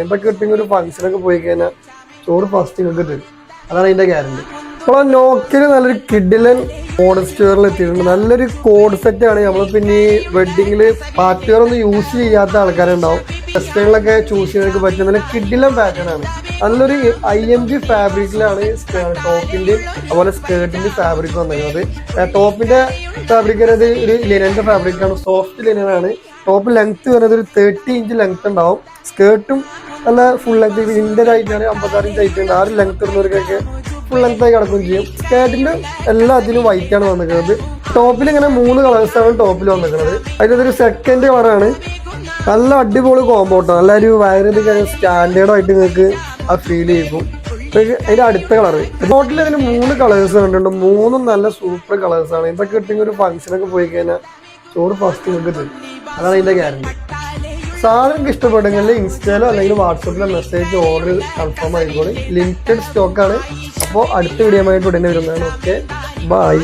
എന്തൊക്കെ കിട്ടിയ ഒരു ഫംഗ്ഷനൊക്കെ പോയി കഴിഞ്ഞാൽ ചോറ് ഫസ്റ്റ് നിങ്ങൾക്ക് തരും. അതാണ് അതിന്റെ ഗ്യാരണ്ടി. അപ്പോൾ ആ നോക്കിൽ നല്ലൊരു കിഡിലൻ കോഡ് സ്റ്റോറിൽ എത്തിയിട്ടുണ്ട്. നല്ലൊരു കോഡ് സെറ്റ് ആണ്. നമ്മൾ പിന്നെ ഈ വെഡിങ്ങിൽ പാർട്ടിവെയർ ഒന്നും യൂസ് ചെയ്യാത്ത ആൾക്കാരുണ്ടാവും, ഫെസ്റ്റുകളിലൊക്കെ ചൂസ് ചെയ്യാനൊക്കെ പറ്റും. നല്ല കിഡിലൻ പാറ്റേൺ ആണ്. നല്ലൊരു IMG ഫാബ്രിക്കിലാണ് ടോപ്പിന്റെ അതുപോലെ സ്കേർട്ടിന്റെ ഫാബ്രിക് വന്നിരുന്നത്. ടോപ്പിന്റെ ഫാബ്രിക് വരുന്നത് ഒരു ലിനന്റെ ഫാബ്രിക് ആണ്, സോഫ്റ്റ് ലിനൻ ആണ്. ടോപ്പ് ലെങ്ത് വരുന്നത് ഒരു 30 ഇഞ്ച് ലെങ്ത് ഉണ്ടാവും. സ്കേർട്ടും നല്ല ഫുൾ ലെങ്ത് ഇന്ത്യൻ ആയിട്ടാണ് 56 ഇഞ്ച് ആയിട്ടുണ്ട്. ആ ഒരു ലെങ്ത് വരുന്നവർക്കൊക്കെ ഫുൾ ലെങ്ത് ആയി കിടക്കുകയും ചെയ്യും. സ്കേർട്ടിന്റെ എല്ലാത്തിനും വൈറ്റ് ആണ് വന്നിരിക്കുന്നത്. ടോപ്പിൽ ഇങ്ങനെ 3 കളേഴ്സാണ് ടോപ്പിൽ വന്നിരിക്കുന്നത്. അതിലൊരു സെക്കൻഡ് കളറാണ്. നല്ല അടിപൊളി കോമ്പോട്ടോ, നല്ലൊരു വയറിന് സ്റ്റാൻഡേർഡ് ആയിട്ട് നിങ്ങൾക്ക് ആ ഫീൽ ചെയ്യും. അതിന്റെ അടുത്ത കളറ് ടോട്ടൽ അതിന് 3 കളേഴ്സ് കണ്ടിട്ടുണ്ട്. 3ഉം നല്ല സൂപ്പർ കളേഴ്സാണ്. ഇതൊക്കെ കിട്ടിയ ഒരു ഫംഗ്ഷനൊക്കെ പോയി കഴിഞ്ഞാൽ ചോറ് ഫസ്റ്റ് നിങ്ങൾക്ക് തരും. അതാണ് അതിന്റെ ഗ്യാരണ്ടി. സാധനം ഇഷ്ടപ്പെടുമെങ്കിൽ ഇൻസ്റ്റയിലോ അല്ലെങ്കിൽ വാട്സപ്പിലോ മെസ്സേജ് ഓർഡർ കൺഫേം ആയിക്കോളി. ലിമിറ്റഡ് സ്റ്റോക്കാണ്. അപ്പോൾ അടുത്ത വീഡിയോ ആയിട്ട് ഉടനെ വരുന്നതാണ്. Okay, by.